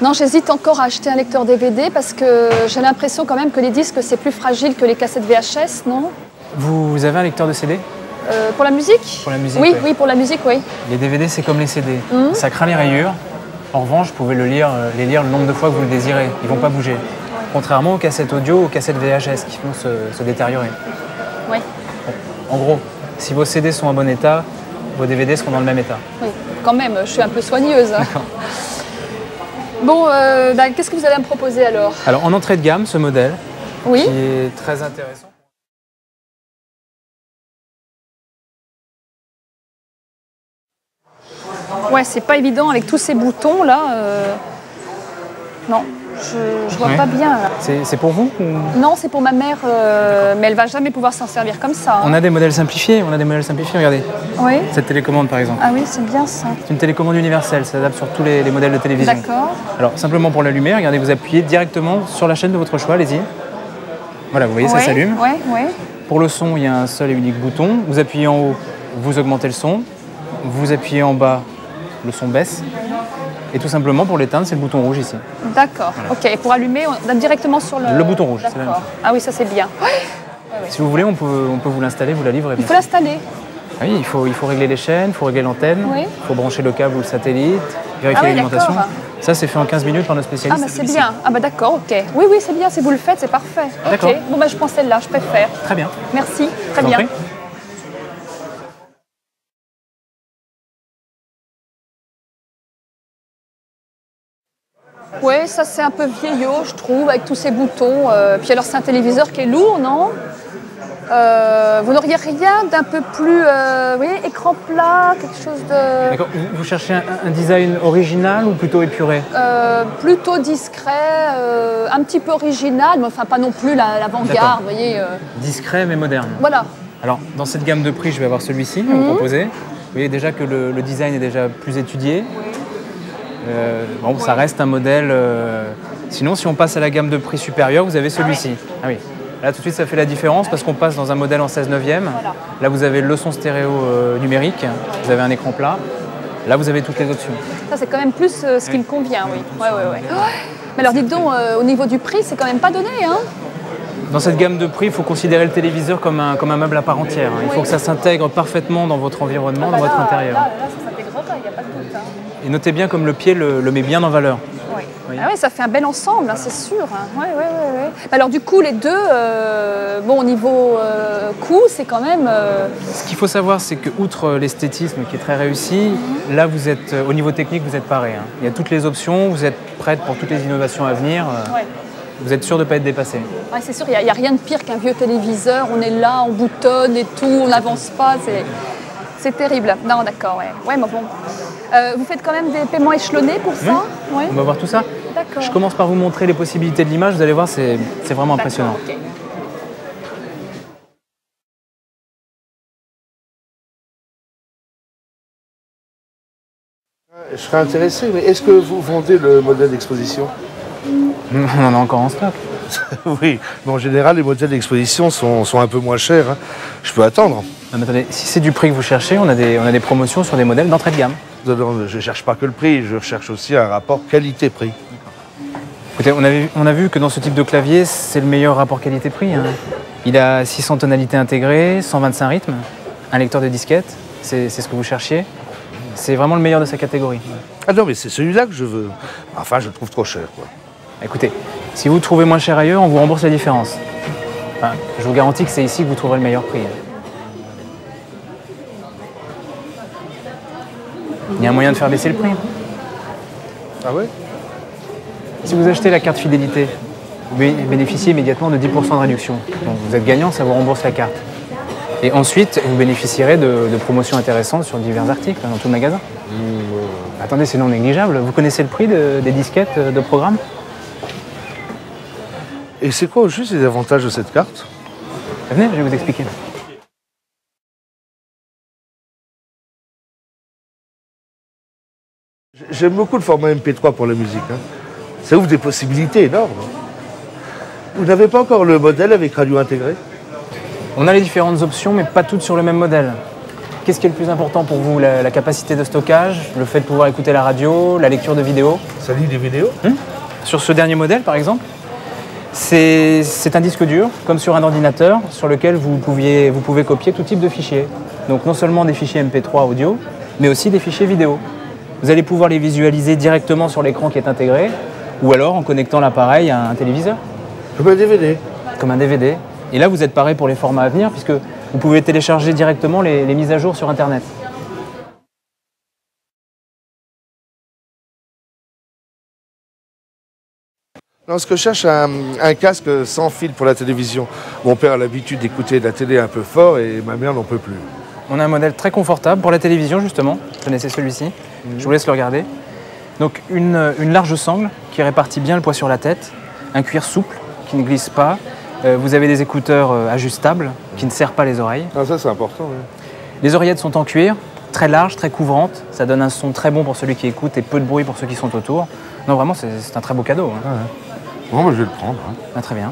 Non, j'hésite encore à acheter un lecteur DVD parce que j'ai l'impression quand même que les disques, c'est plus fragile que les cassettes VHS, non? Vous avez un lecteur de CD? Pour la musique? Pour la musique, oui, ouais. oui, pour la musique, oui. Les DVD, c'est comme les CD. Ça craint les rayures. En revanche, vous pouvez les lire le nombre de fois que vous le désirez. Ils ne vont pas bouger. Contrairement aux cassettes audio ou aux cassettes VHS qui vont se détériorer. Oui. En gros, si vos CD sont en bon état, vos DVD seront dans le même état. Oui, quand même, je suis un peu soigneuse. D'accord. Bon, qu'est-ce que vous allez me proposer alors? Alors, en entrée de gamme, ce modèle, Oui. qui est très intéressant. Ouais, c'est pas évident avec tous ces boutons là. Non, je vois pas bien là. C'est pour vous ou... Non, c'est pour ma mère, mais elle va jamais pouvoir s'en servir comme ça. Hein. On a des modèles simplifiés, regardez. Oui. Cette télécommande par exemple. Ah oui, c'est bien ça. C'est une télécommande universelle, ça s'adapte sur tous les modèles de télévision. D'accord. Alors simplement pour l'allumer, regardez, vous appuyez directement sur la chaîne de votre choix, allez-y. Voilà, vous voyez, ça s'allume. Oui, oui. Pour le son, il y a un seul et unique bouton. Vous appuyez en haut, vous augmentez le son. Vous appuyez en bas, le son baisse. Et tout simplement, pour l'éteindre, c'est le bouton rouge ici. D'accord. Voilà. Ok, et pour allumer, on tape directement sur le bouton rouge. D'accord. Ah oui, ça c'est bien. Ouais. Si vous voulez, on peut vous l'installer, vous la livrer. Il faut l'installer. Oui, il faut régler les chaînes, il faut régler l'antenne, il faut brancher le câble ou le satellite, vérifier l'alimentation. Ça, c'est fait en 15 minutes par nos spécialistes. Ah, bah c'est bien. Ah, bah d'accord, ok. Oui, oui, c'est bien. Si vous le faites, c'est parfait. D'accord. Ok. Bon, bah je prends celle-là, je préfère. Très bien. Merci. Très bien. Oui, ça c'est un peu vieillot, je trouve, avec tous ces boutons. Puis alors c'est un téléviseur qui est lourd, non? Vous n'auriez rien d'un peu plus, vous voyez, écran plat, quelque chose de... D'accord. Vous cherchez un design original ou plutôt épuré? Plutôt discret, un petit peu original, mais enfin pas non plus l'avant-garde, vous voyez. Discret mais moderne. Voilà. Alors, dans cette gamme de prix, je vais avoir celui-ci à vous proposer. Vous voyez déjà que le design est déjà plus étudié. Bon, ça reste un modèle. Sinon, si on passe à la gamme de prix supérieure, vous avez celui-ci. Ah oui. Là, tout de suite, ça fait la différence parce qu'on passe dans un modèle en 16/9. Voilà. Là, vous avez le son stéréo numérique. Vous avez un écran plat. Là, vous avez toutes les options. Ça, c'est quand même plus ce qui me convient, oui. Ouais. Mais alors, dites donc, au niveau du prix, c'est quand même pas donné, hein? Dans cette gamme de prix, il faut considérer le téléviseur comme un meuble à part entière. Il faut que ça s'intègre parfaitement dans votre environnement, dans votre intérieur. Là, ça s'intégrera, il n'y a pas de doute. Hein. Et notez bien comme le pied le met bien en valeur. Oui. Ah oui, ça fait un bel ensemble, hein, c'est sûr. Hein. Ouais. Alors du coup, les deux, bon, au niveau coût, c'est quand même... Ce qu'il faut savoir, c'est que outre l'esthétisme qui est très réussi, là, vous êtes, au niveau technique, vous êtes paré. Hein. Il y a toutes les options, vous êtes prête pour toutes les innovations à venir. Vous êtes sûr de ne pas être dépassé. Ouais, c'est sûr, il n'y a rien de pire qu'un vieux téléviseur. On est là, on boutonne et tout, on n'avance pas. C'est terrible. Non, d'accord, ouais, mais bon. Vous faites quand même des paiements échelonnés pour ça? Oui. On va voir tout ça. D'accord. Je commence par vous montrer les possibilités de l'image. Vous allez voir, c'est vraiment impressionnant. Okay. Je serais intéressé, mais est-ce que vous vendez le modèle d'exposition? On en a encore en stock. Oui, mais en général, les modèles d'exposition sont un peu moins chers. Hein. Je peux attendre. Non, mais attendez, si c'est du prix que vous cherchez, on a des promotions sur des modèles d'entrée de gamme. Non, je ne cherche pas que le prix, je cherche aussi un rapport qualité-prix. Écoutez, on a vu que dans ce type de clavier, c'est le meilleur rapport qualité-prix. Hein. Il a 600 tonalités intégrées, 125 rythmes, un lecteur de disquette, c'est ce que vous cherchiez. C'est vraiment le meilleur de sa catégorie. Ah non, mais c'est celui-là que je veux. Enfin, je le trouve trop cher, quoi. Écoutez, si vous trouvez moins cher ailleurs, on vous rembourse la différence. Enfin, je vous garantis que c'est ici que vous trouverez le meilleur prix. Il y a un moyen de faire baisser le prix. Ah ouais? Si vous achetez la carte fidélité, vous bénéficiez immédiatement de 10% de réduction. Donc vous êtes gagnant, ça vous rembourse la carte. Et ensuite, vous bénéficierez de promotions intéressantes sur divers articles dans tout le magasin. Attendez, c'est non négligeable. Vous connaissez le prix des disquettes de programme? Et c'est quoi au juste les avantages de cette carte? Venez, je vais vous expliquer. J'aime beaucoup le format MP3 pour la musique. Hein. Ça ouvre des possibilités énormes. Vous n'avez pas encore le modèle avec radio intégrée? On a les différentes options, mais pas toutes sur le même modèle. Qu'est-ce qui est le plus important pour vous? La capacité de stockage, le fait de pouvoir écouter la radio, la lecture de vidéos? Ça lit des vidéos? Sur ce dernier modèle, par exemple, c'est un disque dur, comme sur un ordinateur, sur lequel vous pouvez copier tout type de fichiers. Donc non seulement des fichiers MP3 audio, mais aussi des fichiers vidéo. Vous allez pouvoir les visualiser directement sur l'écran qui est intégré, ou alors en connectant l'appareil à un téléviseur. Comme un DVD. Comme un DVD. Et là, vous êtes paré pour les formats à venir, puisque vous pouvez télécharger directement les mises à jour sur Internet. Non, ce que je cherche, un casque sans fil pour la télévision. Mon père a l'habitude d'écouter la télé un peu fort et ma mère n'en peut plus. On a un modèle très confortable pour la télévision, justement. Vous connaissez celui-ci. Je vous laisse le regarder. Donc une large sangle qui répartit bien le poids sur la tête, un cuir souple qui ne glisse pas. Vous avez des écouteurs ajustables qui ne serrent pas les oreilles. Ah, ça c'est important. Oui. Les oreillettes sont en cuir, très larges, très couvrantes. Ça donne un son très bon pour celui qui écoute et peu de bruit pour ceux qui sont autour. Non, vraiment, c'est un très beau cadeau. Hein. Ah ouais. Bon, moi, je vais le prendre. Hein. Ah, très bien.